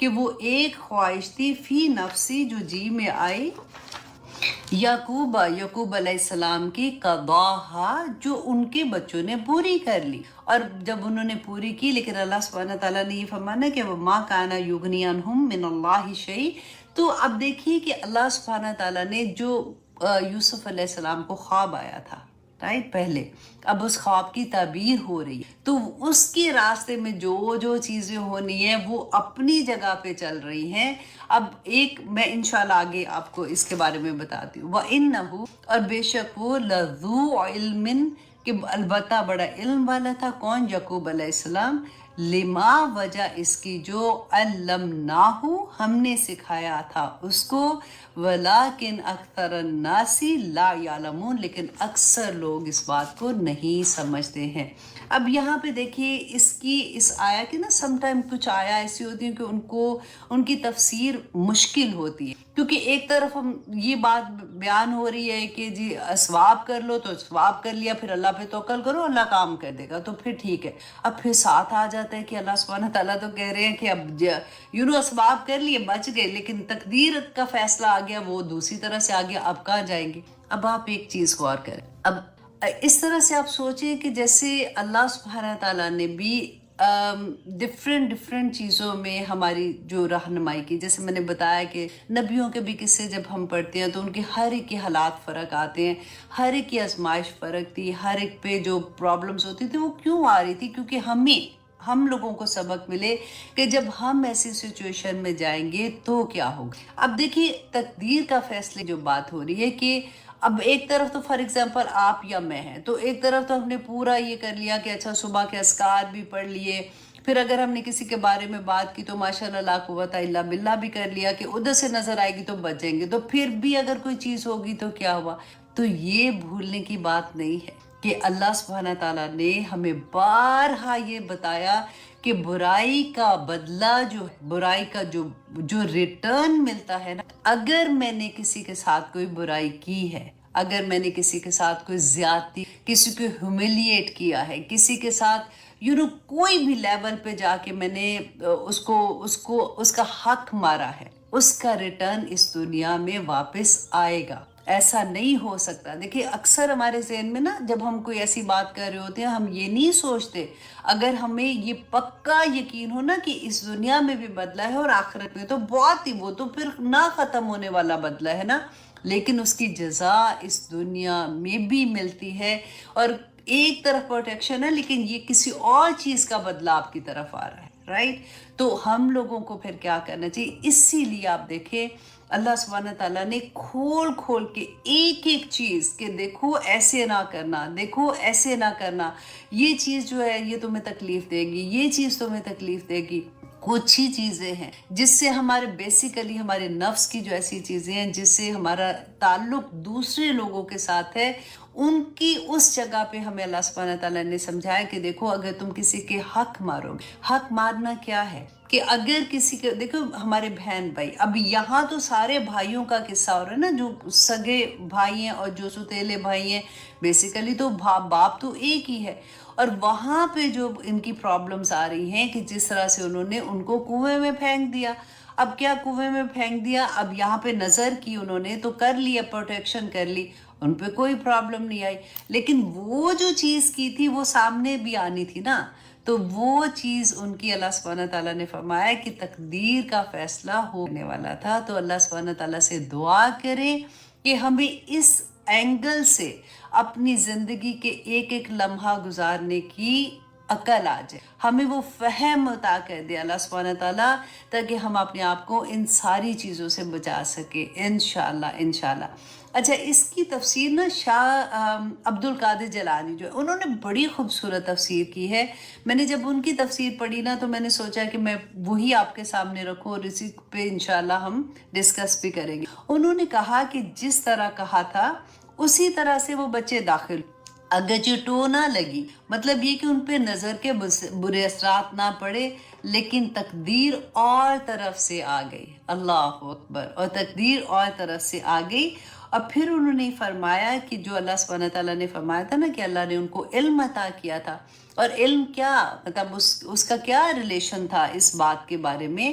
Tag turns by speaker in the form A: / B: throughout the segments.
A: کہ وہ ایک خواہش تھی فی نفسی جو جی میں آئی یعقوب علیہ السلام کی قضاہا جو ان کے بچوں نے پوری کر لی. اور جب انہوں نے پوری کی لیکن اللہ سبحانہ تعالیٰ نے یہ فرمانا کہ وَمَا كَانَ يُغْنِي عَنْهُم مِّنَ اللَّهِ شَيْءٍ. تو اب دیکھیے کہ اللہ سبحانہ تعالیٰ نے جو یوسف علیہ السلام کو خواب آیا تھا رائٹ پہلے، اب اس خواب کی تعبیر ہو رہی ہے تو اس کے راستے میں جو جو چیزیں ہونی ہیں وہ اپنی جگہ پہ چل رہی ہیں. اب ایک میں انشاءاللہ آگے آپ کو اس کے بارے میں بتاتی ہوں. وَإِنَّهُ اور بے شک وہ لَذُو عِلْمٍ کہ البتہ بڑا علم والا تھا. کون؟ یعقوب علیہ السلام. لما وجہ اس کی جو علمناہ ہم نے سکھایا تھا اس کو. ولیکن اکثر الناس لا یعلمون لیکن اکثر لوگ اس بات کو نہیں سمجھتے ہیں. اب یہاں پہ دیکھیے اس آیا کہ نا سم ٹائم کچھ آیا ایسی ہوتی ہیں کہ ان کی تفسیر مشکل ہوتی ہے کیونکہ ایک طرف ہم یہ بات بیان ہو رہی ہے کہ جی ثواب کر لو تو ثواب کر لیا، پھر اللہ پہ توکل کرو اللہ کام کر دے گا تو پھر ٹھیک ہے. اب پھر ساتھ آ جاتا ہے کہ اللہ سبحانہ تعالیٰ تو کہہ رہے ہیں کہ اب ثواب کر لیے بچ گئے لیکن تقدیر کا فیصلہ آ گیا وہ دوسری طرح سے آ گیا، اب کہاں جائیں گے. اب آپ ایک چیز غور کریں، اب اس طرح سے آپ سوچیں کہ جیسے اللہ سبحانہ تعالیٰ نے بھی ڈفرینٹ چیزوں میں ہماری جو رہنمائی کی. جیسے میں نے بتایا کہ نبیوں کے بھی قصے جب ہم پڑھتے ہیں تو ان کے ہر ایک کے حالات فرق آتے ہیں، ہر ایک کی آزمائش فرق تھی، ہر ایک پہ جو پرابلمس ہوتی تھی وہ کیوں آ رہی تھی کیونکہ ہم لوگوں کو سبق ملے کہ جب ہم ایسی سچویشن میں جائیں گے تو کیا ہوگا. اب دیکھیے تقدیر کا فیصلے جو بات ہو رہی ہے کہ اب ایک طرف تو فار ایگزامپل آپ یا میں ہیں تو ایک طرف تو ہم نے پورا یہ کر لیا کہ اچھا صبح کے اذکار بھی پڑھ لیے، پھر اگر ہم نے کسی کے بارے میں بات کی تو ماشاءاللہ لا قوت الا باللہ بھی کر لیا کہ ادھر سے نظر آئے گی تو بچ جائیں گے، تو پھر بھی اگر کوئی چیز ہوگی تو کیا ہوا. تو یہ بھولنے کی بات نہیں ہے کہ اللہ سبحانہ تعالیٰ نے ہمیں بارہا یہ بتایا کہ برائی کا بدلہ برائی کا جو ریٹرن ملتا ہے نا، اگر میں نے کسی کے ساتھ کوئی برائی کی ہے، اگر میں نے کسی کے ساتھ کوئی زیادتی، کسی کو ہیوملیٹ کیا ہے، کسی کے ساتھ کوئی بھی لیول پہ جا کے میں نے اس کا حق مارا ہے، اس کا ریٹرن اس دنیا میں واپس آئے گا. ایسا نہیں ہو سکتا. دیکھیے اکثر ہمارے ذہن میں نا جب ہم کوئی ایسی بات کر رہے ہوتے ہیں ہم یہ نہیں سوچتے، اگر ہمیں یہ پکا یقین ہو نا کہ اس دنیا میں بھی بدلہ ہے اور آخرت میں تو بہت ہی، وہ تو پھر نہ ختم ہونے والا بدلہ ہے نا، لیکن اس کی جزا اس دنیا میں بھی ملتی ہے. اور ایک طرف پروٹیکشن ہے لیکن یہ کسی اور چیز کا بدلہ آپ کی طرف آ رہا ہے رائٹ. تو ہم لوگوں کو پھر کیا کرنا چاہیے؟ اسی لیے آپ دیکھیں اللہ سبحانہ تعالیٰ نے کھول کے ایک چیز کہ دیکھو ایسے نہ کرنا، دیکھو ایسے نہ کرنا، یہ چیز جو ہے یہ تمہیں تکلیف دے گی، یہ چیز تمہیں تکلیف دے گی. کچھ ہی چیزیں ہیں جس سے ہمارے بیسیکلی ہمارے نفس کی جو ایسی چیزیں ہیں جس سے ہمارا تعلق دوسرے لوگوں کے ساتھ ہے، ان کی اس جگہ پہ ہمیں اللہ سبحانہ تعالیٰ نے سمجھایا کہ دیکھو اگر تم کسی کے حق مارو گے، حق مارنا کیا ہے کہ اگر کسی کے دیکھو ہمارے بہن بھائی، اب یہاں تو سارے بھائیوں کا قصہ ہو رہا ہے نا، جو سگے بھائی ہیں اور جو سوتیلے بھائی ہیں، بیسیکلی تو باپ تو ایک ہی ہے. اور وہاں پہ جو ان کی پرابلمز آ رہی ہیں کہ جس طرح سے انہوں نے ان کو کنویں میں پھینک دیا. اب کیا کنویں میں پھینک دیا، اب یہاں پہ نظر کی انہوں نے تو کر لیا، پروٹیکشن کر لی، ان پہ کوئی پرابلم نہیں آئی، لیکن وہ جو چیز کی تھی وہ سامنے بھی آنی تھی نا. تو وہ چیز ان کی اللہ سبحانہ تعالیٰ نے فرمایا کہ تقدیر کا فیصلہ ہونے والا تھا. تو اللہ سبحانہ تعالیٰ سے دعا کریں کہ ہمیں اس اینگل سے اپنی زندگی کے ایک لمحہ گزارنے کی عقل آ جائے، ہمیں وہ فہم عطا کر دے اللہ سبحانہ تعالیٰ، تاکہ ہم اپنے آپ کو ان ساری چیزوں سے بچا سکیں انشاءاللہ. اچھا اس کی تفسیر نا شاہ عبد القادر جیلانی جو ہے انہوں نے بڑی خوبصورت تفسیر کی ہے. میں نے جب ان کی تفسیر پڑھی نا تو میں نے سوچا کہ میں وہی آپ کے سامنے رکھوں اور اسی پہ انشاءاللہ ہم ڈسکس بھی کریں گے. انہوں نے کہا کہ جس طرح کہا تھا اسی طرح سے وہ بچے داخل، اگرچہ ٹو نہ لگی، مطلب یہ کہ ان پہ نظر کے برے اثرات نہ پڑے، لیکن تقدیر اور طرف سے آ گئی. اللہ اکبر. اور تقدیر اور طرف سے آ گئی. اور پھر انہوں نے فرمایا کہ جو اللہ سبحانہ تعالیٰ نے فرمایا تھا نا کہ اللہ نے ان کو علم عطا کیا تھا، اور علم کیا مطلب اس کا کیا ریلیشن تھا اس بات کے بارے میں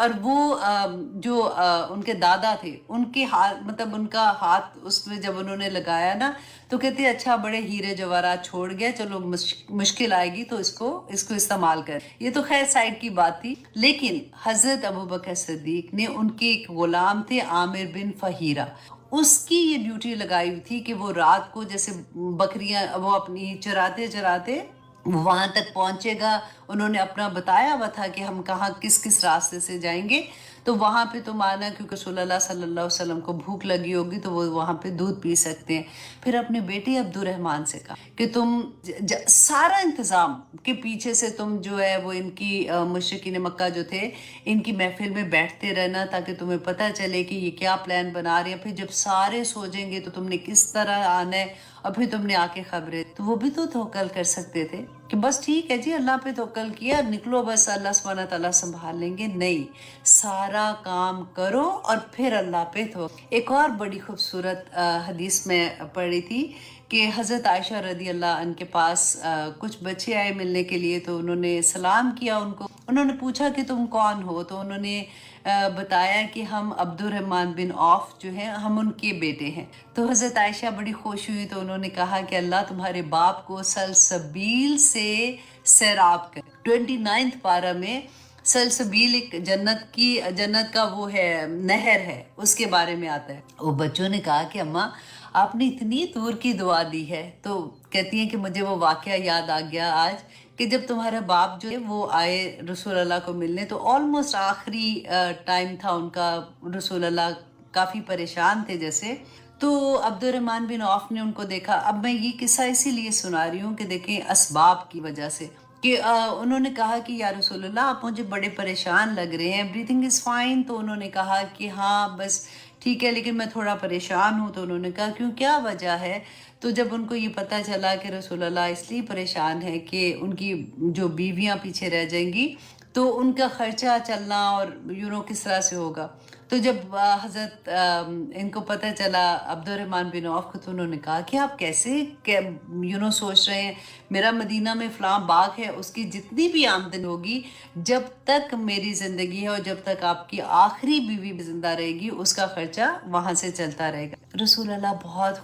A: اور وہ جو ان کے دادا تھے ان کے ہاتھ مطلب ان کا ہاتھ اس میں جب انہوں نے لگایا نا تو کہتے اچھا بڑے ہیرے جواہرات چھوڑ گیا، چلو مشکل آئے گی تو اس کو استعمال کر. یہ تو خیر سائڈ کی بات تھی. لیکن حضرت ابوبکر صدیق نے ان کے ایک غلام تھے عامر بن فہیرہ، اس کی یہ ڈیوٹی لگائی ہوئی تھی کہ وہ رات کو جیسے بکریاں وہ اپنی چراتے چراتے وہاں تک پہنچے گا. انہوں نے اپنا بتایا ہوا تھا کہ ہم کہاں کس کس راستے سے جائیں گے، تو وہاں پہ تو مانا کیونکہ رسول اللہ صلی اللہ علیہ وسلم کو بھوک لگی ہوگی تو وہ وہاں پہ دودھ پی سکتے ہیں. پھر اپنے بیٹے عبد الرحمن سے کہا کہ تم سارا انتظام کے پیچھے سے تم جو ہے وہ ان کی مشرکین مکہ جو تھے ان کی محفل میں بیٹھتے رہنا تاکہ تمہیں پتہ چلے کہ یہ کیا پلان بنا رہے ہیں. پھر جب سارے سو جائیں گے تو تم نے کس طرح آنا ہے اور پھر تم نے آ کے خبریں. تو وہ بھی تو توکل کر سکتے تھے کہ بس ٹھیک ہے جی اللہ پہ توکل کیا نکلو بس اللہ سبحانہ تعالیٰ سنبھال لیں گے. نہیں، سارا کام کرو اور پھر اللہ پہ تو. ایک اور بڑی خوبصورت حدیث میں پڑھی تھی کہ حضرت عائشہ رضی اللہ عنہ کے پاس کچھ بچے آئے ملنے کے لیے، تو انہوں نے سلام کیا ان کو. انہوں نے پوچھا کہ تم کون ہو؟ تو انہوں نے بتایا کہ ہم عبد الرحمن بن عوف جو ہیں ہم ان کے بیٹے ہیں. تو حضرت عائشہ بڑی خوش ہوئی تو انہوں نے کہا کہ اللہ تمہارے باپ کو سلسبیل سے سیراب کر. 29 پارہ میں سلسبیل ایک جنت کا وہ ہے نہر ہے، اس کے بارے میں آتا ہے. وہ بچوں نے کہا کہ اماں آپ نے اتنی دور کی دعا دی ہے. تو کہتی ہیں کہ مجھے وہ واقعہ یاد آ گیا آج کہ جب تمہارا باپ جو ہے وہ آئے رسول اللہ کو ملنے، تو آلموسٹ آخری ٹائم تھا ان کا، رسول اللہ کافی پریشان تھے جیسے. تو عبد الرحمن بن عوف نے ان کو دیکھا. اب میں یہ قصہ اسی لیے سنا رہی ہوں کہ دیکھیں اسباب کی وجہ سے کہ انہوں نے کہا کہ یا رسول اللہ آپ مجھے بڑے پریشان لگ رہے ہیں، ایوری تھنگ از فائن. تو انہوں نے کہا کہ ہاں بس ٹھیک ہے لیکن میں تھوڑا پریشان ہوں. تو انہوں نے کہا کیوں، کیا وجہ ہے؟ تو جب ان کو یہ پتہ چلا کہ رسول اللہ اس لیے پریشان ہے کہ ان کی جو بیویاں پیچھے رہ جائیں گی تو ان کا خرچہ چلنا اور کس طرح سے ہوگا. تو جب حضرت ان کو پتہ چلا عبد الرحمن بن عوف کو، تو انہوں نے کہا کہ آپ کیسے سوچ رہے ہیں، میرا مدینہ میں فلاں باغ ہے، اس کی جتنی بھی آمدن ہوگی جب تک میری زندگی ہے اور جب تک آپ کی آخری بیوی بھی زندہ رہے گی اس کا خرچہ وہاں سے چلتا رہے گا. رسول اللہ بہت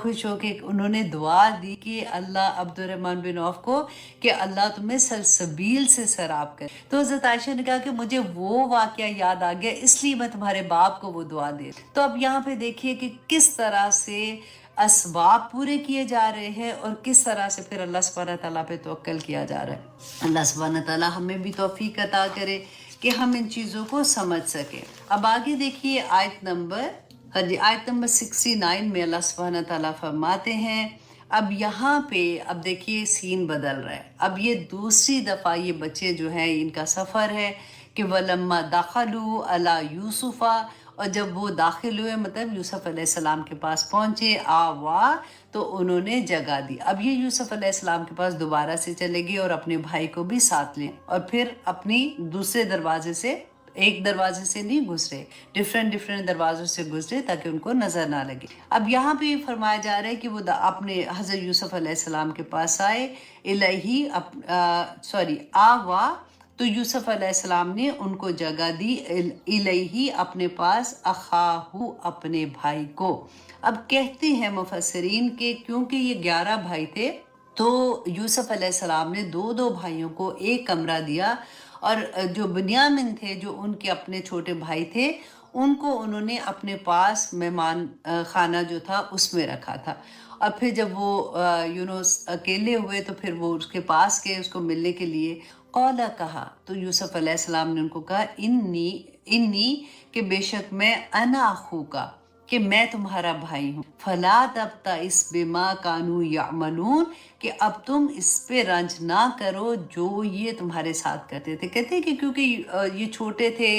A: خوش ہو کے انہوں نے دعا دی کہ اللہ عبد الرحمن بن عوف کو کہ اللہ تمہیں سلسبیل سے سیراب کرے. تو حضرت عائشہ نے کہا کہ مجھے وہ واقعہ یاد آ گیا اس لیے میں تمہارے باپ کو وہ دعا دے. تو اب یہاں پہ دیکھیے کہ کس طرح سے اسباب پورے کیے جا رہے ہیں اور کس طرح سے پھر اللہ سبحانہ تعالیٰ پہ توکل کیا جا رہا ہے. اللہ سبحانہ تعالیٰ ہمیں بھی توفیق عطا کرے کہ ہم ان چیزوں کو سمجھ سکیں. اب آگے دیکھیے آیت نمبر 69 میں اللہ سبحانہ تعالیٰ فرماتے ہیں. اب یہاں پہ اب دیکھیے سین بدل رہا ہے. اب یہ دوسری دفعہ یہ بچے جو ہیں ان کا سفر ہے کہ وَلَمَّا دَخَلُوا عَلَى يُوسُفَ، اور جب وہ داخل ہوئے مطلب یوسف علیہ السلام کے پاس پہنچے، آوا تو انہوں نے جگہ دی. اب یہ یوسف علیہ السلام کے پاس دوبارہ سے چلے گئے اور اپنے بھائی کو بھی ساتھ لیں اور پھر اپنی دوسرے دروازے سے، ایک دروازے سے نہیں گزرے، ڈیفرنٹ دروازوں سے گزرے تاکہ ان کو نظر نہ لگے. اب یہاں پہ فرمایا جا رہا ہے کہ وہ اپنے حضرت یوسف علیہ السلام کے پاس آئے، آوا تو یوسف علیہ السلام نے ان کو جگہ دی، الیہ اپنے پاس، اخاہو اپنے بھائی کو. اب کہتے ہیں مفسرین کہ کیونکہ یہ 11 بھائی تھے تو یوسف علیہ السلام نے دو بھائیوں کو ایک کمرہ دیا، اور جو بنیامین تھے جو ان کے اپنے چھوٹے بھائی تھے ان کو انہوں نے اپنے پاس مہمان خانہ جو تھا اس میں رکھا تھا. اور پھر جب وہ اکیلے ہوئے تو پھر وہ اس کے پاس گئے اس کو ملنے کے لیے. قولا کہا، تو یوسف علیہ السلام نے ان کو کہا انی کہ بے شک میں انا اخوکا کہ میں تمہارا بھائی ہوں. فلا تبتئس بما کانوا یعملون کہ اب تم اس پہ رنج نہ کرو جو یہ تمہارے ساتھ کرتے تھے. کہتے ہیں کہ کیونکہ یہ چھوٹے تھے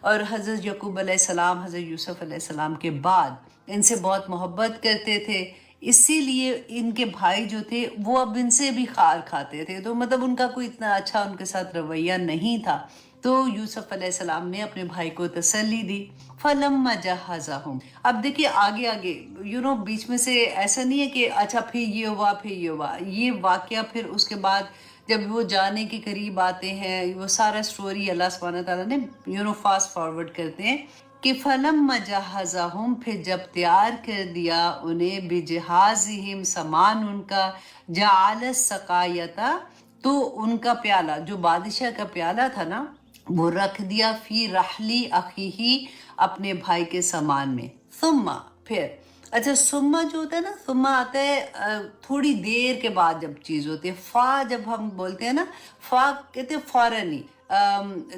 A: اور حضرت یعقوب علیہ السلام حضرت یوسف علیہ السلام کے بعد ان سے بہت محبت کرتے تھے، اسی لیے ان کے بھائی جو تھے وہ اب ان سے بھی خار کھاتے تھے. تو مطلب ان کا کوئی اتنا اچھا ان کے ساتھ رویہ نہیں تھا. تو یوسف علیہ السلام نے اپنے بھائی کو تسلی دی. فَلَمَّا جَهَّزَهُمْ، اب دیکھیے آگے بیچ میں سے ایسا نہیں ہے کہ اچھا پھر یہ ہوا. یہ واقعہ پھر اس کے بعد جب وہ جانے کے قریب آتے ہیں، وہ سارا سٹوری اللہ سبحانہ تعالیٰ نے فاسٹ فارورڈ کرتے ہیں کہ فلم جہزہم، پھر جب تیار کر دیا انہیں، بجہازہم، سامان ان کا، جعل السقایۃ، تو ان کا پیالہ، جو بادشاہ کا پیالہ تھا نا، وہ رکھ دیا فی رحلی اخیہ، اپنے بھائی کے سامان میں، ثم، پھر، اچھا سما جو ہوتا ہے نا، سما آتا ہے تھوڑی دیر کے بعد جب چیز ہوتی ہے. فا جب ہم بولتے ہیں نا، فا کہتے ہیں فوراً ہی،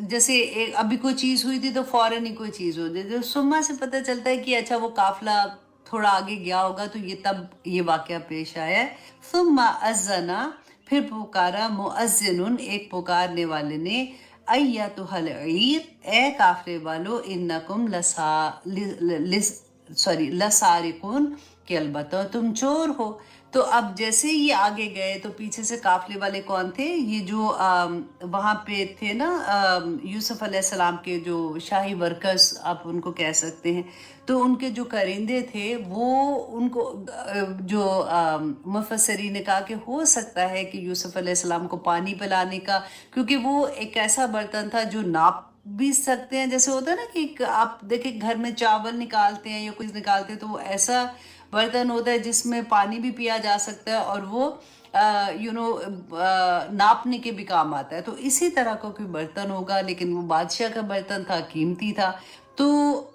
A: جیسے ابھی کوئی چیز ہوئی تھی تو فوراً ہی کوئی چیز ہو جائے. سما سے پتہ چلتا ہے کہ اچھا وہ قافلہ تھوڑا آگے گیا ہوگا، تو یہ تب یہ واقعہ پیش آیا ہے. ثم اذنا، پھر پکارا مؤذن، ایک پکارنے والے نے، ایتھا العیر، اے قافلے والو، انکم لسارقون، کہ البتہ تم چور ہو. تو اب جیسے یہ آگے گئے تو پیچھے سے قافلے والے کون تھے؟ یہ جو وہاں پہ تھے نا، یوسف علیہ السلام کے جو شاہی ورکرز آپ ان کو کہہ سکتے ہیں. تو ان کے جو کرندے تھے وہ ان کو جو مفسرین نے کہا کہ ہو سکتا ہے کہ یوسف علیہ السلام کو پانی پلانے کا، کیونکہ وہ ایک ایسا برتن تھا جو ناپ بھی سکتے ہیں. جیسے ہوتا ہے نا کہ آپ دیکھیں گھر میں چاول نکالتے ہیں یا کچھ نکالتے ہیں تو وہ ایسا برتن ہوتا ہے جس میں پانی بھی پیا جا سکتا ہے اور وہ ناپنے کے بھی کام آتا ہے. تو اسی طرح کا کوئی برتن ہوگا، لیکن وہ بادشاہ کا برتن تھا، قیمتی تھا. تو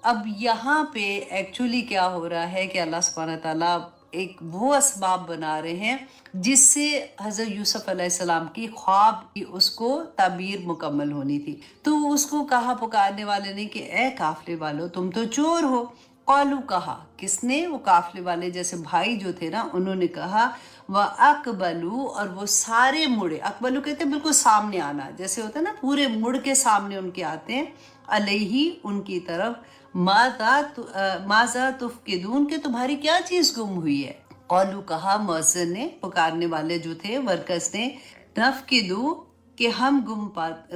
A: اب یہاں پہ ایکچولی کیا ہو رہا ہے کہ اللہ سبحانہ تعالیٰ ایک وہ اسباب بنا رہے ہیں جس سے حضرت یوسف علیہ السلام کی خواب کی اس کو تعبیر مکمل ہونی تھی. تو اس کو کہا پکارنے والے نے کہ اے قافلے والو، تم تو چور ہو. قالو، کہا، کس نے؟ وہ قافلے والے جیسے بھائی جو تھے نا، انہوں نے کہا، وَأَقْبَلُوا، اور وہ سارے مڑے. اقبلو کہتے ہیں بالکل سامنے آنا، جیسے ہوتا ہے نا پورے مڑ کے سامنے ان کے آتے ہیں، علیہ، ان کی طرف، ماذا تفقدون، کہ تمہاری کیا چیز گم ہوئی ہے. قالو، کہا مؤذن نے، پکارنے والے جو تھے ورکرز نے، نفقدو، کہ ہم گم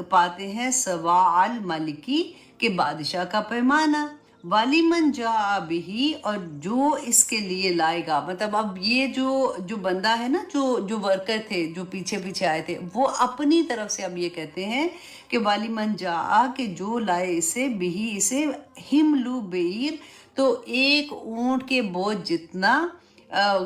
A: پاتے ہیں، سواع الملکی، کہ بادشاہ کا پیمانہ، وَلِمَنْ جَاءَ بِهِ، اور جو اس کے لیے لائے گا. مطلب اب یہ جو بندہ ہے نا، جو ورکر تھے جو پیچھے پیچھے آئے تھے، وہ اپنی طرف سے اب یہ کہتے ہیں کہ وَلِمَنْ جَاءَ، کہ جو لائے اسے، بِهِ، اسے، حِمْلُ بِعِیر، تو ایک اونٹ کے بوجھ جتنا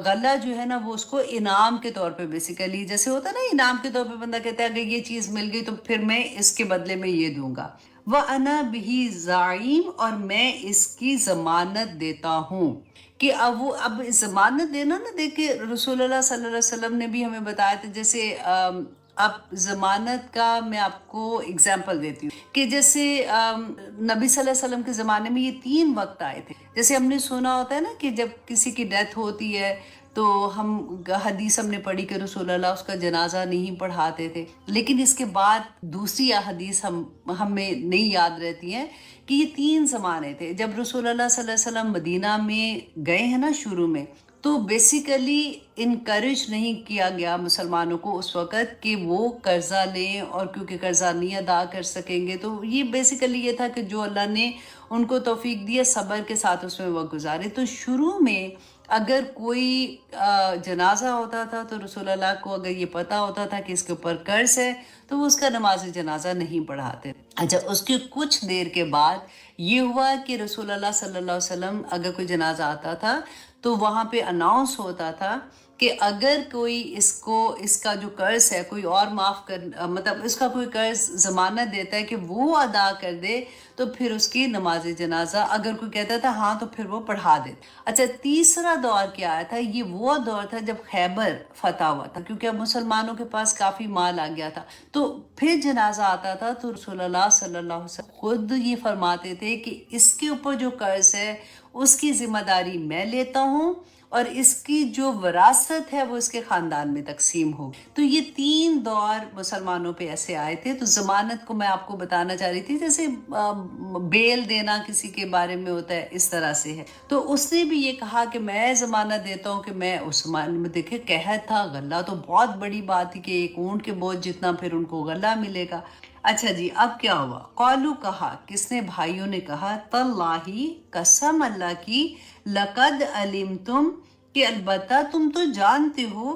A: غلہ جو ہے نا، وہ اس کو انعام کے طور پہ، بیسیکلی جیسے ہوتا ہے نا انعام کے طور پہ بندہ کہتا ہے اگر یہ چیز مل گئی تو پھر میں اس کے بدلے میں یہ دوں گا. وَأَنَا بِهِ زَعِيمٌ، اور میں اس کی ضمانت دیتا ہوں. کہ اب ضمانت دینا نا، دیکھیں رسول اللہ صلی اللہ علیہ وسلم نے بھی ہمیں بتایا تھا. جیسے اب ضمانت کا میں آپ کو اگزامپل دیتی ہوں کہ جیسے نبی صلی اللہ علیہ وسلم کے زمانے میں یہ 3 وقت آئے تھے. جیسے ہم نے سنا ہوتا ہے نا کہ جب کسی کی ڈیتھ ہوتی ہے تو حدیث ہم نے پڑھی کہ رسول اللہ اس کا جنازہ نہیں پڑھاتے تھے. لیکن اس کے بعد دوسری حدیث ہمیں نہیں یاد رہتی ہیں کہ یہ 3 زمانے تھے. جب رسول اللہ صلی اللہ علیہ وسلم مدینہ میں گئے ہیں نا شروع میں، تو بیسیکلی انکریج نہیں کیا گیا مسلمانوں کو اس وقت کہ وہ قرضہ لیں، اور کیونکہ قرضہ نہیں ادا کر سکیں گے. تو یہ بیسیکلی یہ تھا کہ جو اللہ نے ان کو توفیق دیا صبر کے ساتھ اس میں وقت گزارے. تو شروع میں اگر کوئی جنازہ ہوتا تھا تو رسول اللہ کو اگر یہ پتہ ہوتا تھا کہ اس کے اوپر قرض ہے تو وہ اس کا نماز جنازہ نہیں پڑھاتے. اچھا، اس کے کچھ دیر کے بعد یہ ہوا کہ رسول اللہ صلی اللہ علیہ وسلم اگر کوئی جنازہ آتا تھا تو وہاں پہ اناؤنس ہوتا تھا کہ اگر کوئی اس کا جو قرض ہے کوئی اور معاف مطلب اس کا کوئی قرض ضمانت دیتا ہے کہ وہ ادا کر دے تو پھر اس کی نماز جنازہ، اگر کوئی کہتا تھا ہاں تو پھر وہ پڑھا دے. اچھا، تیسرا دور کیا آیا تھا؟ یہ وہ دور تھا جب خیبر فتح ہوا تھا، کیونکہ اب مسلمانوں کے پاس کافی مال آ گیا تھا. تو پھر جنازہ آتا تھا تو رسول اللہ صلی اللہ علیہ وسلم خود یہ فرماتے تھے کہ اس کے اوپر جو قرض ہے اس کی ذمہ داری میں لیتا ہوں، اور اس کی جو وراثت ہے وہ اس کے خاندان میں تقسیم ہو. تو یہ 3 دور مسلمانوں پہ ایسے آئے تھے. تو ضمانت کو میں آپ کو بتانا چاہ رہی تھی، جیسے بیل دینا کسی کے بارے میں ہوتا ہے، اس طرح سے ہے. تو اس نے بھی یہ کہا کہ میں ضمانت دیتا ہوں کہ میں اس زمانے میں، دیکھے قحط تھا، غلہ تو بہت بڑی بات تھی کہ ایک اونٹ کے بوجھ جتنا پھر ان کو غلہ ملے گا. اچھا جی، اب کیا ہوا؟ قالو، کہا، کس نے؟ بھائیوں نے کہا، تاللہ، قسم اللہ کی، لقد علمتم، کہ البتہ تم تو جانتے ہو،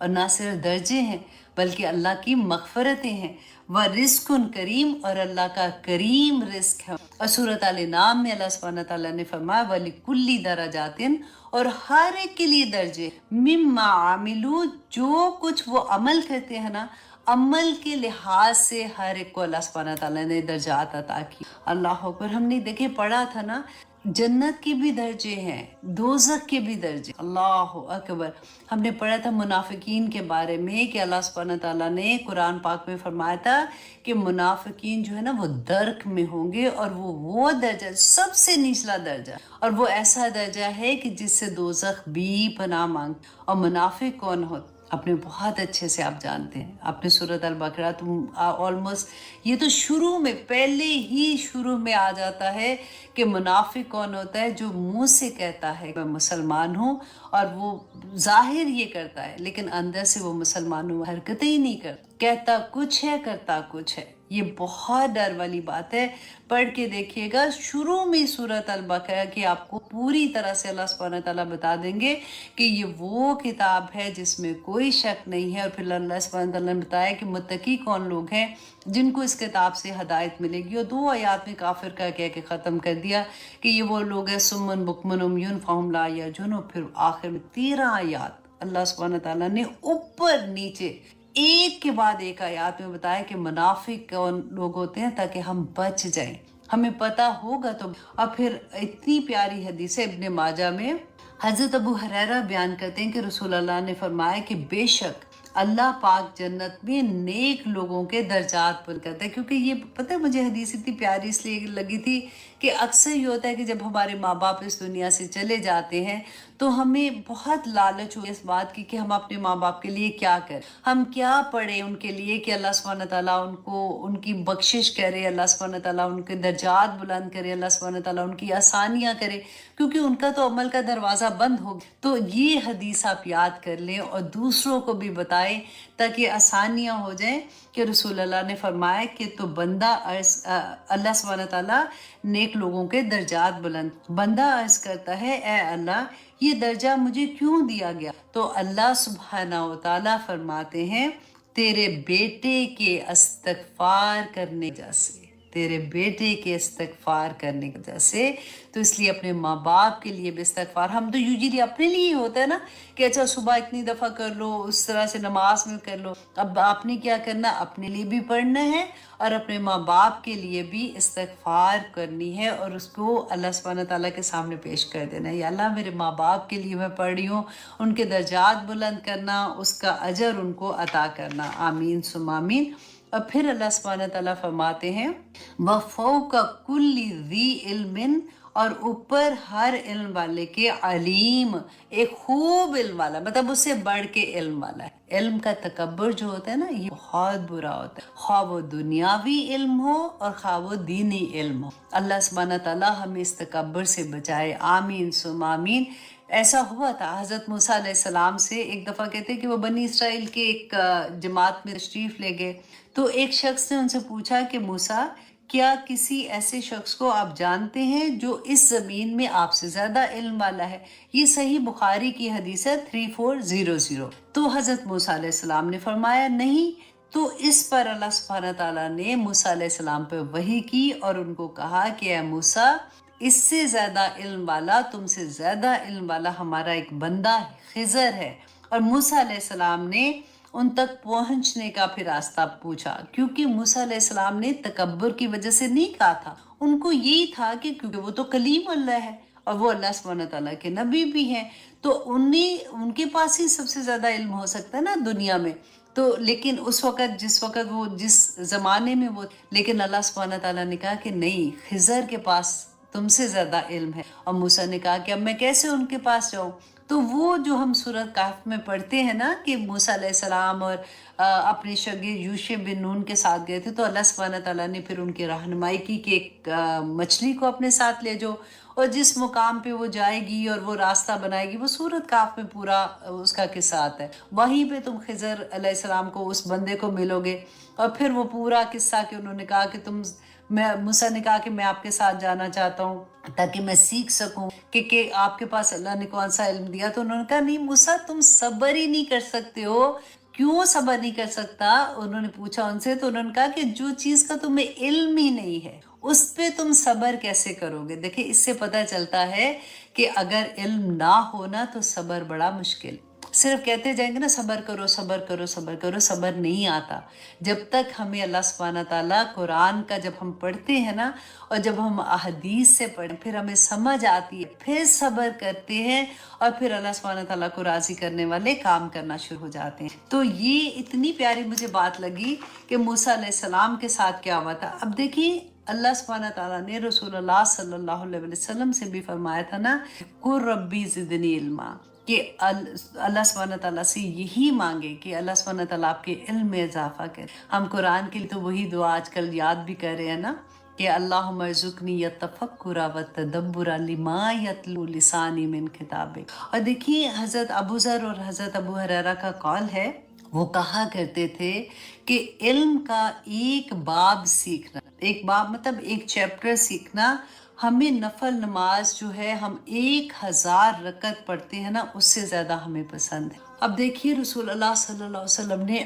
A: اور نہ صرف درجے ہیں بلکہ اللہ کی مغفرتیں ہیں، وہ رزق کریم، اور اللہ کا کریم رزق ہے۔ اور سورۃ الانعام میں اللہ سبحانہ تعالیٰ نے فرمایا وَلِكُلِّ دَرَجَاتٍ، اور ہر ایک کے لیے درجے، مما عاملو، جو کچھ وہ عمل کرتے ہیں نا، عمل کے لحاظ سے ہر ایک کو اللہ سبحانہ تعالیٰ نے درجات عطا کی۔ اللہ اکبر، ہم نے دیکھے پڑھا تھا نا، جنت کے بھی درجے ہیں، دوزخ کے بھی درجے۔ اللہ اکبر، ہم نے پڑھا تھا منافقین کے بارے میں کہ اللہ سبحانہ تعالیٰ نے قرآن پاک میں فرمایا تھا کہ منافقین جو ہے نا وہ درک میں ہوں گے، اور وہ درجہ سب سے نچلا درجہ، اور وہ ایسا درجہ ہے کہ جس سے دوزخ بھی پناہ مانگ۔ اور منافق کون ہوتا؟ اپنے بہت اچھے سے آپ جانتے ہیں، اپنے سورۃ البقرہ آلموسٹ یہ تو شروع میں، پہلے ہی شروع میں آ جاتا ہے کہ منافق کون ہوتا ہے، جو منہ سے کہتا ہے میں مسلمان ہوں، اور وہ ظاہر یہ کرتا ہے لیکن اندر سے وہ مسلمانوں حرکتیں ہی نہیں کرتا، کہتا کچھ ہے کرتا کچھ ہے۔ یہ بہت ڈر والی بات ہے، پڑھ کے دیکھیے گا شروع میں سورۃ البقرہ کی، آپ کو پوری طرح سے اللہ سبحانہ تعالیٰ بتا دیں گے کہ یہ وہ کتاب ہے جس میں کوئی شک نہیں ہے۔ اور پھر اللہ سبحانہ تعالیٰ نے بتایا کہ متقی کون لوگ ہیں جن کو اس کتاب سے ہدایت ملے گی، اور 2 آیات میں کافر کا کہہ کے ختم کر دیا کہ یہ وہ لوگ ہیں سمن بکمن عمیٌ فہم لا یرجعون، اور پھر آخر میں 13 آیات اللہ سبحانہ تعالیٰ نے اوپر نیچے ایک کے بعد ایک آیات میں بتایا کہ منافق کون لوگ ہوتے ہیں تاکہ ہم بچ جائیں، ہمیں پتہ ہوگا تو۔ اور پھر اتنی پیاری حدیث ہے ابن ماجہ میں، حضرت ابو ہریرہ بیان کرتے ہیں کہ رسول اللہ نے فرمایا کہ بے شک اللہ پاک جنت میں نیک لوگوں کے درجات پر کرتا ہے۔ کیونکہ یہ پتہ ہے مجھے حدیث اتنی پیاری اس لیے لگی تھی کہ اکثر یہ ہوتا ہے کہ جب ہمارے ماں باپ اس دنیا سے چلے جاتے ہیں تو ہمیں بہت لالچ ہو اس بات کی کہ ہم اپنے ماں باپ کے لیے کیا کریں، ہم کیا پڑھیں ان کے لیے کہ اللہ سبحانہ تعالیٰ ان کو ان کی بخشش کرے، اللہ سبحانہ تعالیٰ ان کے درجات بلند کرے، اللہ سبحانہ تعالیٰ ان کی آسانیاں کرے، کیونکہ ان کا تو عمل کا دروازہ بند ہو گیا۔ تو یہ حدیث آپ یاد کر لیں اور دوسروں کو بھی بتائیں تاکہ آسانیاں ہو جائیں کہ رسول اللہ نے فرمایا کہ تو بندہ اللہ سبحانہ تعالیٰ نیک لوگوں کے درجات بلند، بندہ عرض کرتا ہے اے اللہ یہ درجہ مجھے کیوں دیا گیا؟ تو اللہ سبحانہ و تعالیٰ فرماتے ہیں تیرے بیٹے کے استغفار کرنے کی وجہ سے، تیرے بیٹے کے استغفار کرنے کی وجہ سے۔ تو اس لیے اپنے ماں باپ کے لیے بھی استغفار، ہم تو یوزلی اپنے لیے ہوتا ہے نا کہ اچھا صبح اتنی دفعہ کر لو، اس طرح سے نماز میں کر لو، اب آپ نے کیا کرنا، اپنے لیے بھی پڑھنا ہے اور اپنے ماں باپ کے لیے بھی استغفار کرنی ہے، اور اس کو اللہ سبحانہ تعالیٰ کے سامنے پیش کر دینا ہے، یا اللہ میرے ماں باپ کے لیے میں پڑھ رہی ہوں، ان کے درجات بلند کرنا، اس کا اجر ان کو عطا کرنا، آمین ثم آمین۔ اور پھر اللہ سبحانہ تعالیٰ فرماتے ہیں وَفَوْقَ كُلِّ ذِي عِلْمٍ، اور اوپر ہر علم والے کے علیم، ایک خوب علم والا، مطلب اس سے بڑھ کے علم والا ہے۔ علم کا تکبر جو ہوتا ہے نا یہ بہت برا ہوتا ہے، خواہ وہ دنیاوی علم ہو اور خواہ وہ دینی علم ہو۔ اللہ سبحانہ تعالیٰ ہمیں اس تکبر سے بچائے، آمین ثم آمین۔ ایسا ہوا تھا حضرت موسیٰ علیہ السلام سے، ایک دفعہ کہتے کہ وہ بنی اسرائیل کے ایک جماعت میں تشریف لے گئے، تو ایک شخص نے ان سے پوچھا کہ موسیٰ کیا کسی ایسے شخص کو آپ جانتے ہیں جو اس زمین میں آپ سے زیادہ علم والا ہے؟ یہ صحیح بخاری کی حدیث ہے 3400۔ تو حضرت موسیٰ علیہ السلام نے فرمایا نہیں۔ تو اس پر اللہ سبحانہ تعالیٰ نے موسیٰ علیہ السلام پہ وحی کی اور ان کو کہا کہ اے موسیٰ اس سے زیادہ علم والا، تم سے زیادہ علم والا ہمارا ایک بندہ خضر ہے۔ اور موسیٰ علیہ السلام نے ان تک پہنچنے کا پھر راستہ پوچھا، کیونکہ موسیٰ علیہ السلام نے تکبر کی وجہ سے نہیں کہا تھا، ان کو یہی تھا کہ کیونکہ وہ تو کلیم اللہ ہے اور وہ اللہ سبحانہ تعالیٰ کے نبی بھی ہیں، تو ان کے پاس ہی سب سے زیادہ علم ہو سکتا ہے نا دنیا میں۔ تو لیکن اس وقت جس زمانے میں وہ، لیکن اللہ سبحانہ تعالیٰ نے کہا کہ نہیں، خضر کے پاس تم سے زیادہ علم ہے۔ اور موسیٰ نے کہا کہ اب میں کیسے ان کے پاس جاؤں؟ تو وہ جو ہم سورۃ کہف میں پڑھتے ہیں نا کہ موسیٰ علیہ السلام اور اپنے شاگرد یوشع بن نون کے ساتھ گئے تھے، تو اللہ سبحانہ تعالیٰ نے پھر ان کی رہنمائی کی کہ ایک مچھلی کو اپنے ساتھ لے جاؤ، اور جس مقام پہ وہ جائے گی اور وہ راستہ بنائے گی، وہ سورۃ کہف میں پورا اس کا قصہ آتا ہے، وہیں پہ تم خضر علیہ السلام کو، اس بندے کو ملو گے۔ اور پھر وہ پورا قصہ کہ انہوں نے کہا کہ تم میں موسیٰ نے کہا کہ میں آپ کے ساتھ جانا چاہتا ہوں تاکہ میں سیکھ سکوں کہ آپ کے پاس اللہ نے کون سا علم دیا. تو انہوں نے کہا نہیں موسیٰ تم صبر ہی نہیں کر سکتے ہو. کیوں صبر نہیں کر سکتا؟ انہوں نے پوچھا ان سے. تو انہوں نے کہا کہ جو چیز کا تمہیں علم ہی نہیں ہے اس پہ تم صبر کیسے کرو گے؟ دیکھیں اس سے پتہ چلتا ہے کہ اگر علم نہ ہونا تو صبر بڑا مشکل. صرف کہتے جائیں گے نا صبر کرو صبر کرو صبر کرو، صبر نہیں آتا. جب تک ہمیں اللہ سبحانہ تعالیٰ قرآن کا جب ہم پڑھتے ہیں نا اور جب ہم احادیث سے پڑھیں پھر ہمیں سمجھ آتی ہے، پھر صبر کرتے ہیں اور پھر اللہ سبحانہ تعالیٰ کو راضی کرنے والے کام کرنا شروع ہو جاتے ہیں. تو یہ اتنی پیاری مجھے بات لگی کہ موسیٰ علیہ السلام کے ساتھ کیا ہوا تھا. اب دیکھیں اللہ سبحانہ تعالیٰ نے رسول اللہ صلی اللہ علیہ وسلم سے بھی فرمایا تھا نا قُل ربی زدنی علما، کہ اللہ سبحانہ تعالیٰ سے یہی مانگے کہ اللہ سبحانہ تعالیٰ آپ کے علم میں اضافہ کرے. ہم قرآن کے لیے تو وہی دعا آج کل یاد بھی کر رہے ہیں نا کہ اللہم ارزقنی التفکر والتدبر لما یتلو لسانی من کتابک. اور دیکھیے حضرت ابو ذر اور حضرت ابو ہریرہ کا قول ہے، وہ کہا کرتے تھے کہ علم کا ایک باب سیکھنا، ایک باب مطلب ایک چیپٹر سیکھنا، ہمیں نفل نماز جو ہے ہم 1000 رکعت پڑھتے ہیں نا اس سے زیادہ ہمیں پسند ہے. اب دیکھیے رسول اللہ صلی اللہ علیہ وسلم نے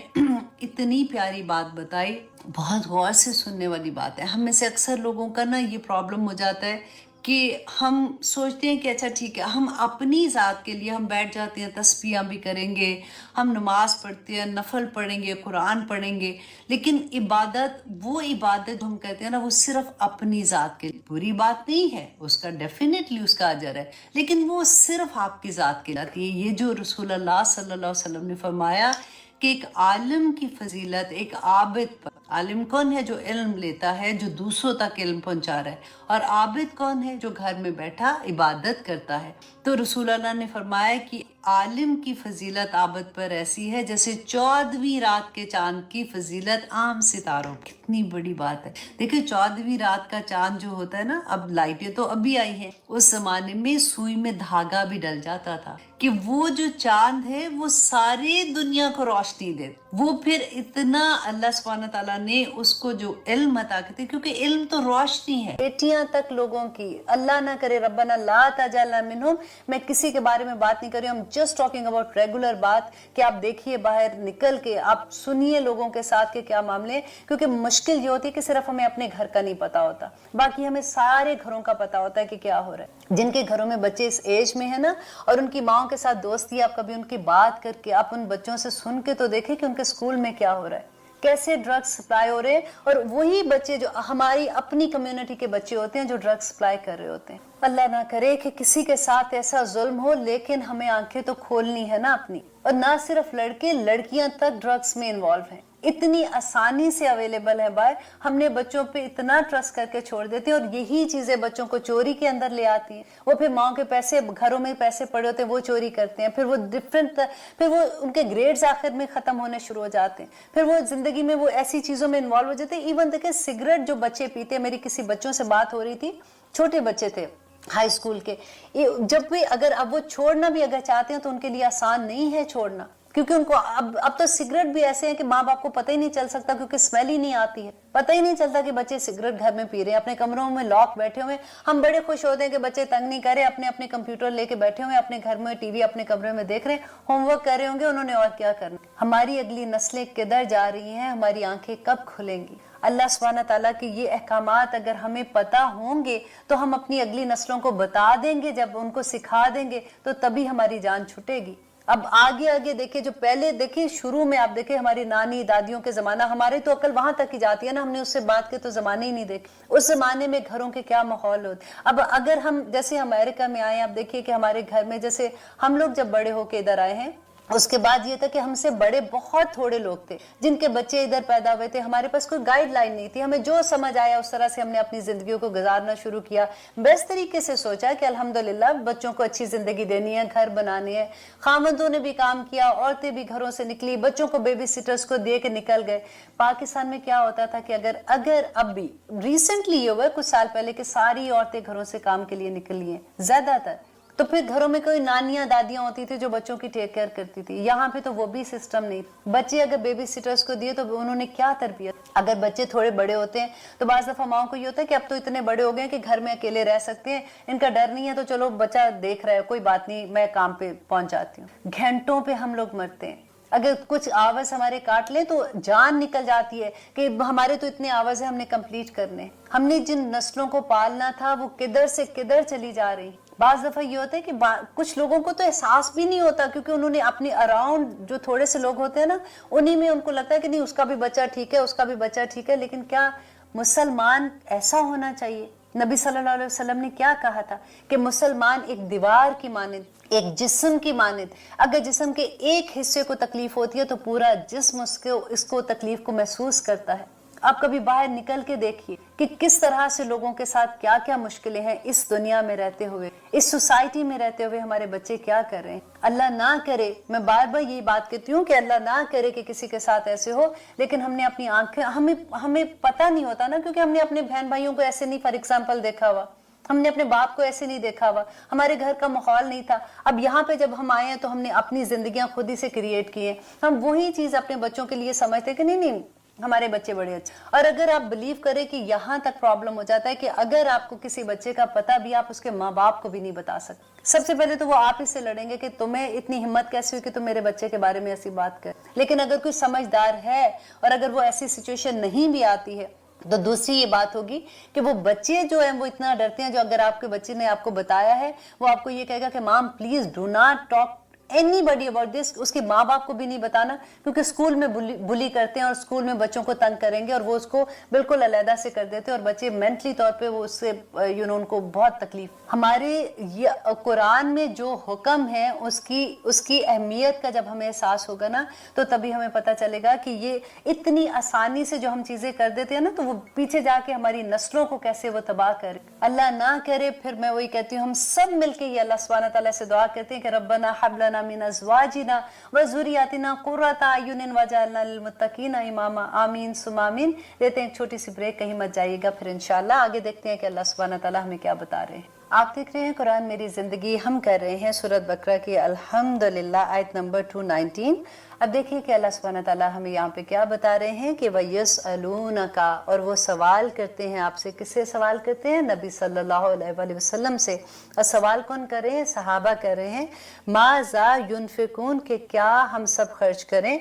A: اتنی پیاری بات بتائی، بہت غور سے سننے والی بات ہے. ہم میں سے اکثر لوگوں کا نا یہ پرابلم ہو جاتا ہے کہ ہم سوچتے ہیں کہ اچھا ٹھیک ہے ہم اپنی ذات کے لیے ہم بیٹھ جاتے ہیں، تسبیحاں بھی کریں گے، ہم نماز پڑھتے ہیں، نفل پڑھیں گے، قرآن پڑھیں گے، لیکن عبادت وہ عبادت ہم کہتے ہیں نا وہ صرف اپنی ذات کے لیے. بری بات نہیں ہے، اس کا ڈیفینیٹلی اس کا اجر ہے، لیکن وہ صرف آپ کی ذات کے لیے آتی ہے. یہ جو رسول اللہ صلی اللہ علیہ وسلم نے فرمایا کہ ایک عالم کی فضیلت ایک عابد پر. عالم کون ہے؟ جو علم لیتا ہے، جو دوسروں تک علم پہنچا رہا ہے. اور عابد کون ہے؟ جو گھر میں بیٹھا عبادت کرتا ہے. تو رسول اللہ نے فرمایا کہ عالم کی فضیلت عابد پر ایسی ہے جیسے 14ویں رات کے چاند کی فضیلت عام ستاروں. کتنی بڑی بات ہے. دیکھیں 14ویں رات کا چاند جو ہوتا ہے نا، اب لائٹیں تو ابھی آئی ہیں، اس زمانے میں سوئی میں دھاگا بھی ڈل جاتا تھا کہ وہ جو چاند ہے وہ ساری دنیا کو روشنی دے. وہ پھر اتنا اللہ سبحانہ تعالیٰ نے اس کو جو علم عطا کرتے، کیونکہ علم تو روشنی ہے. بیٹیاں تک لوگوں کی، اللہ نہ کرے ربنا لا تجعلنا منہم، میں کسی کے بارے میں بات نہیں کر رہی ہوں، جسٹ ٹاکنگ اباؤٹ ریگولر بات کہ آپ دیکھیے باہر نکل کے آپ سنیے لوگوں کے ساتھ کہ کیا معاملے. کیونکہ مشکل یہ ہوتی ہے کہ صرف ہمیں اپنے گھر کا نہیں پتا ہوتا، باقی ہمیں سارے گھروں کا پتا ہوتا ہے کہ کیا ہو رہا ہے. جن کے گھروں میں بچے اس ایج میں ہیں نا اور ان کی ماؤں کے ساتھ دوستی، آپ کبھی ان کی بات کر کے آپ ان بچوں سے سن کے تو دیکھیں کہ ان کے سکول میں کیا ہو رہا ہے، کیسے ڈرگز سپلائی ہو رہے ہیں. اور وہی بچے جو ہماری اپنی کمیونٹی کے بچے ہوتے ہیں جو ڈرگز سپلائی کر رہے ہوتے ہیں. اللہ نہ کرے کہ کسی کے ساتھ ایسا ظلم ہو، لیکن ہمیں آنکھیں تو کھولنی ہے نا اپنی. اور نہ صرف لڑکے، لڑکیاں تک ڈرگز میں انوالو ہیں، اتنی آسانی سے اویلیبل ہے باہر. ہم نے بچوں پہ اتنا ٹرسٹ کر کے چھوڑ دیتے ہیں اور یہی چیزیں بچوں کو چوری کے اندر لے آتی ہیں. وہ پھر ماں کے پیسے، گھروں میں پیسے پڑے ہوتے ہیں وہ چوری کرتے ہیں، پھر وہ پھر وہ ان کے گریڈز آخر میں ختم ہونے شروع ہو جاتے ہیں، پھر وہ زندگی میں وہ ایسی چیزوں میں انوالو ہو جاتے ہیں. ایون دیکھیں سگریٹ جو بچے پیتے ہیں، میری کسی بچوں سے بات ہو رہی تھی، چھوٹے بچے تھے ہائی اسکول کے، جب بھی اگر اب وہ چھوڑنا بھی اگر چاہتے ہیں تو ان کے لیے آسان نہیں ہے چھوڑنا، کیونکہ ان کو اب تو سگریٹ بھی ایسے ہیں کہ ماں باپ کو پتہ ہی نہیں چل سکتا کیونکہ اسمیل ہی نہیں آتی ہے. پتہ ہی نہیں چلتا کہ بچے سگریٹ گھر میں پی رہے ہیں، اپنے کمروں میں لاک بیٹھے ہوئے. ہم بڑے خوش ہوتے ہیں کہ بچے تنگ نہیں کر رہے، اپنے کمپیوٹر لے کے بیٹھے ہوئے اپنے گھر میں، ٹی وی اپنے کمرے میں دیکھ رہے ہیں، ہوم ورک کر رہے ہوں گے انہوں نے، اور کیا کرنا. ہماری اگلی نسلیں کدھر جا رہی ہیں، ہماری آنکھیں کب کھلیں گی؟ اللہ سبحانہ تعالیٰ کے یہ احکامات اگر ہمیں پتہ ہوں گے تو ہم اپنی اگلی نسلوں کو بتا دیں گے، جب ان کو سکھا دیں گے تو تبھی ہماری جان چھٹے گی. اب آگے دیکھیں، جو پہلے دیکھیں شروع میں آپ دیکھیں ہماری نانی دادیوں کے زمانہ، ہماری تو عقل وہاں تک ہی جاتی ہے نا، ہم نے اس سے بات کے تو زمانے ہی نہیں دیکھے. اس زمانے میں گھروں کے کیا ماحول ہوتے. اب اگر ہم جیسے امریکہ میں آئے، آپ دیکھیے کہ ہمارے گھر میں جیسے ہم لوگ جب بڑے ہو کے ادھر آئے ہیں، اس کے بعد یہ تھا کہ ہم سے بڑے بہت تھوڑے لوگ تھے جن کے بچے ادھر پیدا ہوئے تھے. ہمارے پاس کوئی گائیڈ لائن نہیں تھی، ہمیں جو سمجھ آیا اس طرح سے ہم نے اپنی زندگیوں کو گزارنا شروع کیا. بیسٹ طریقے سے سوچا کہ الحمدللہ بچوں کو اچھی زندگی دینی ہے، گھر بنانے ہیں. خاوندوں نے بھی کام کیا، عورتیں بھی گھروں سے نکلی، بچوں کو بیبی سیٹرز کو دے کے نکل گئے. پاکستان میں کیا ہوتا تھا کہ اگر اب بھی ریسنٹلی یہ ہوا ہے کچھ سال پہلے کہ ساری عورتیں گھروں سے کام کے لیے نکلی ہیں، زیادہ تر تو پھر گھروں میں کوئی نانیاں دادیاں ہوتی تھی جو بچوں کی ٹیک کیئر کرتی تھی. یہاں پہ تو وہ بھی سسٹم نہیں. بچے اگر بیبی سٹرز کو دیے تو انہوں نے کیا تربیت. اگر بچے تھوڑے بڑے ہوتے ہیں تو بعض دفعہ ماؤں کو یہ ہوتا ہے کہ اب تو اتنے بڑے ہو گئے ہیں کہ گھر میں اکیلے رہ سکتے ہیں, ان کا ڈر نہیں ہے, تو چلو بچہ دیکھ رہا ہے, کوئی بات نہیں, میں کام پہ پہنچ جاتی ہوں. گھنٹوں پہ ہم لوگ مرتے ہیں. اگر کچھ آورز ہمارے کاٹ لیں تو جان نکل جاتی ہے کہ ہمارے تو اتنے آورز ہیں, ہم نے کمپلیٹ کرنے. ہم نے جن نسلوں کو پالنا تھا وہ کدھر سے کدھر چلی جا رہی. بعض دفعہ یہ ہوتا ہے کہ کچھ لوگوں کو تو احساس بھی نہیں ہوتا, کیونکہ انہوں نے اپنی اراؤنڈ جو تھوڑے سے لوگ ہوتے ہیں نا, انہی میں ان کو لگتا ہے کہ نہیں اس کا بھی بچہ ٹھیک ہے, اس کا بھی بچہ ٹھیک ہے. لیکن کیا مسلمان ایسا ہونا چاہیے؟ نبی صلی اللہ علیہ وسلم نے کیا کہا تھا کہ مسلمان ایک دیوار کی مانند, ایک جسم کی مانند. اگر جسم کے ایک حصے کو تکلیف ہوتی ہے تو پورا جسم اس کو تکلیف کو محسوس کرتا ہے. آپ کبھی باہر نکل کے دیکھیے کہ کس طرح سے لوگوں کے ساتھ کیا کیا مشکلیں ہیں اس دنیا میں رہتے ہوئے, اس سوسائٹی میں رہتے ہوئے. ہمارے بچے کیا کر رہے ہیں. اللہ نہ کرے, میں بار بار یہی بات کہتی ہوں کہ اللہ نہ کرے کہ کسی کے ساتھ ایسے ہو, لیکن ہم نے اپنی آنکھیں, ہمیں پتہ نہیں ہوتا نا, کیونکہ ہم نے اپنے بہن بھائیوں کو ایسے نہیں فار ایگزامپل دیکھا ہوا, ہم نے اپنے باپ کو ایسے نہیں دیکھا ہوا, ہمارے گھر کا ماحول نہیں تھا. اب یہاں پہ جب ہم آئے ہیں تو ہم نے اپنی زندگیاں خود ہی سے کریٹ کی ہیں. ہم وہی چیز اپنے بچوں کے لیے سمجھتے ہیں کہ نہیں ہمارے بچے بڑے اچھے. اور اگر آپ بلیو کریں کہ یہاں تک پرابلم ہو جاتا ہے کہ اگر آپ کو کسی بچے کا پتہ بھی, آپ اس کے ماں باپ کو بھی نہیں بتا سکتے. سب سے پہلے تو وہ آپ ہی سے لڑیں گے کہ تمہیں اتنی ہمت کیسے ہوئی کہ تم میرے بچے کے بارے میں ایسی بات کر. لیکن اگر کوئی سمجھدار ہے اور اگر وہ ایسی سچویشن نہیں بھی آتی ہے تو دوسری یہ بات ہوگی کہ وہ بچے جو ہیں وہ اتنا ڈرتے ہیں, جو اگر آپ کے بچے نے آپ کو بتایا ہے وہ آپ کو یہ کہے گا کہ ma'am please do not talk anybody about this. اس کے ماں باپ کو بھی نہیں بتانا, کیونکہ اسکول میں بلی کرتے ہیں اور اسکول میں بچوں کو تنگ کریں گے اور وہ اس کو بالکل علیحدہ سے کر دیتے ہیں, اور بچے مینٹلی طور پہ وہ اس سے ان کو بہت تکلیف. ہمارے یہ قرآن میں جو حکم ہے اس کی اہمیت کا جب ہمیں احساس ہوگا نا, تو تبھی ہمیں پتہ چلے گا کہ یہ اتنی آسانی سے جو ہم چیزیں کر دیتے ہیں نا, تو وہ پیچھے جا کے ہماری نسلوں کو کیسے وہ تباہ کرے. اللہ نہ کرے. پھر میں وہی کہتی ہوں, ہم سب مل کے یہ اللہ سبحانہ تعالیٰ سے دعا کرتے ہیں کہ ربنا حب لنا من ازواجنا وذریاتنا قرۃ اعین واجعلنا للمتقین اماما. آمین ثم آمین. لیتے ہیں ایک چھوٹی سی بریک, کہیں مت جائیے گا, پھر انشاءاللہ آگے دیکھتے ہیں کہ اللہ سبحانہ تعالیٰ ہمیں کیا بتا رہے ہیں. آپ دیکھ رہے ہیں قرآن میری زندگی. ہم کر رہے ہیں سورۃ بقرہ کی الحمدللہ آیت نمبر 219. اب دیکھیے کہ اللہ سبحانہ تعالیٰ ہمیں یہاں پہ کیا بتا رہے ہیں کہ وَيَسْأَلُونَكَ, اور وہ سوال کرتے ہیں آپ سے. کس سے سوال کرتے ہیں؟ نبی صلی اللہ علیہ وآلہ وسلم سے. اور سوال کون کر رہے ہیں؟ صحابہ کر رہے ہیں. مَاذَا يُنْفِقُونَ, کہ کیا ہم سب خرچ کریں.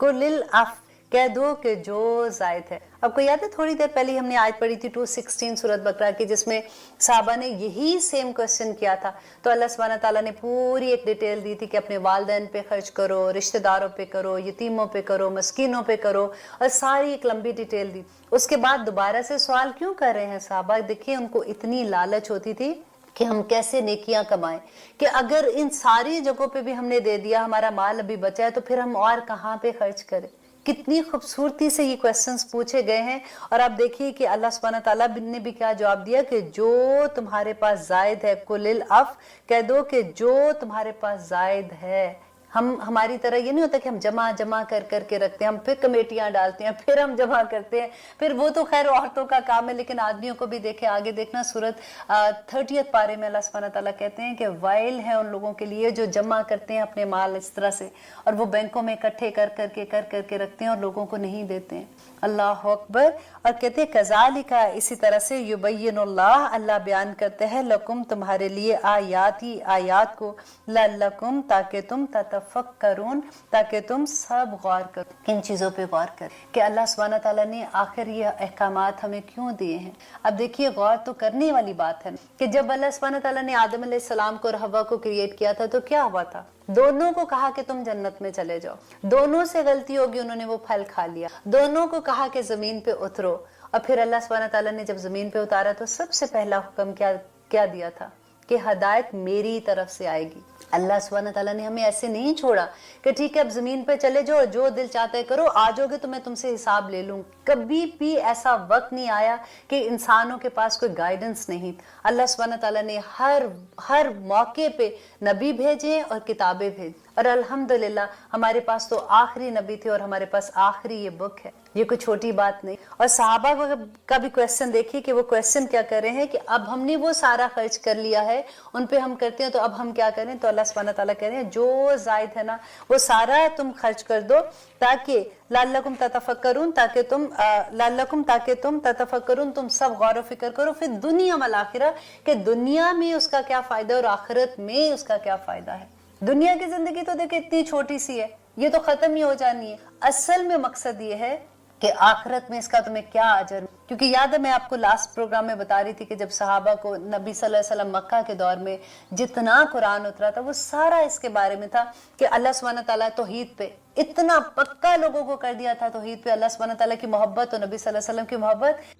A: قُلِ الْعَفْوَ, کہہ دو کہ جو زائد ہے. آپ کو یاد ہے تھوڑی دیر پہلے ہم نے آیت پڑھی تھی 216 سورۃ بقرہ کی, جس میں صحابہ نے یہی سیم کوسچن کیا تھا. تو اللہ سبحانہ تعالیٰ نے پوری ایک ڈیٹیل دی تھی کہ اپنے والدین پہ خرچ کرو, رشتہ داروں پہ کرو, یتیموں پہ کرو, مسکینوں پہ کرو, اور ساری ایک لمبی ڈیٹیل دی. اس کے بعد دوبارہ سے سوال کیوں کر رہے ہیں صحابہ؟ دیکھیں ان کو اتنی لالچ ہوتی تھی کہ ہم کیسے نیکیاں کمائیں, کہ اگر ان ساری جگہوں پہ بھی ہم نے دے دیا, ہمارا مال ابھی بچا ہے, تو پھر ہم اور کہاں پہ خرچ کریں. کتنی خوبصورتی سے یہ کوسچنز پوچھے گئے ہیں. اور آپ دیکھیے کہ اللہ سبحانہ تعالیٰ نے بھی کیا جواب دیا کہ جو تمہارے پاس زائد ہے. قُلِ الْعَفْوَ, کہہ دو کہ جو تمہارے پاس زائد ہے. ہماری طرح یہ نہیں ہوتا کہ ہم جمع کر کے رکھتے ہیں, ہم پھر کمیٹیاں ڈالتے ہیں, پھر ہم جمع کرتے ہیں, پھر وہ تو خیر عورتوں کا کام ہے, لیکن آدمیوں کو بھی دیکھیں. آگے دیکھنا سورۃ 30 پارے میں اللہ سبحانہ تعالیٰ کہتے ہیں کہ وائل ہے ان لوگوں کے لیے جو جمع کرتے ہیں اپنے مال اس طرح سے, اور وہ بینکوں میں اکٹھے کر کے رکھتے ہیں اور لوگوں کو نہیں دیتے ہیں. اللہ اکبر. اور کہتے ہیں کذالک, اسی طرح سے یبین اللہ, اللہ بیان کرتے ہیں, لکم, تمہارے لیے, آیات کو, لعلکم, تاکہ تم تتفکرون, تاکہ تم سب غور کرو. کن چیزوں پہ غور کرو کہ اللہ سبحانہ تعالیٰ نے آخر یہ احکامات ہمیں کیوں دیے ہیں. اب دیکھیے غور تو کرنے والی بات ہے کہ جب اللہ سبحانہ تعالیٰ نے آدم علیہ السلام کو اور حوا کو کریٹ کیا تھا تو کیا ہوا تھا؟ دونوں کو کہا کہ تم جنت میں چلے جاؤ, دونوں سے غلطی ہوگی, انہوں نے وہ پھل کھا لیا. دونوں کو کہا کہ زمین پہ اترو, اور پھر اللہ سبحانہ تعالیٰ نے جب زمین پہ اتارا تو سب سے پہلا حکم کیا دیا تھا کہ ہدایت میری طرف سے آئے گی. اللہ سبحانہ تعالیٰ نے ہمیں ایسے نہیں چھوڑا کہ ٹھیک ہے اب زمین پہ چلے جاؤ, جو دل چاہتا ہے کرو, آ جاؤ گے تو میں تم سے حساب لے لوں. کبھی بھی ایسا وقت نہیں آیا کہ انسانوں کے پاس کوئی گائیڈنس نہیں. اللہ سبحانہ تعالیٰ نے ہر موقع پہ نبی بھیجے اور کتابیں بھیجیں. اور الحمدللہ ہمارے پاس تو آخری نبی تھے اور ہمارے پاس آخری یہ بک ہے. یہ کوئی چھوٹی بات نہیں. اور صحابہ کا بھی کویسچن دیکھیے کہ وہ کویسچن کیا کر رہے ہیں کہ اب ہم نے وہ سارا خرچ کر لیا ہے, ان پہ ہم کرتے ہیں, تو اب ہم کیا کریں؟ تو اللہ سبحانہ تعالیٰ کہہ رہے ہیں جو زائد ہے نا وہ سارا تم خرچ کر دو, تاکہ لعلکم تتفکرون, تاکہ تم تتفکرون, تم سب غور و فکر کرو پھر دنیا والآخرہ, کہ دنیا میں اس کا کیا فائدہ اور آخرت میں اس کا کیا فائدہ ہے. دنیا کی زندگی تو دیکھیں اتنی چھوٹی سی ہے, یہ تو ختم ہی ہو جانی ہے. اصل میں مقصد یہ ہے کہ آخرت میں اس کا تمہیں کیا اجر. کیونکہ یاد ہے میں آپ کو لاسٹ پروگرام میں بتا رہی تھی کہ جب صحابہ کو نبی صلی اللہ علیہ وسلم مکہ کے دور میں جتنا قرآن اترا تھا وہ سارا اس کے بارے میں تھا کہ اللہ سبحانہ تعالیٰ توحید پہ اتنا پکا لوگوں کو کر دیا تھا, توحید پہ اللہ سبحانہ تعالیٰ کی محبت اور نبی صلی اللہ علیہ وسلم کی محبت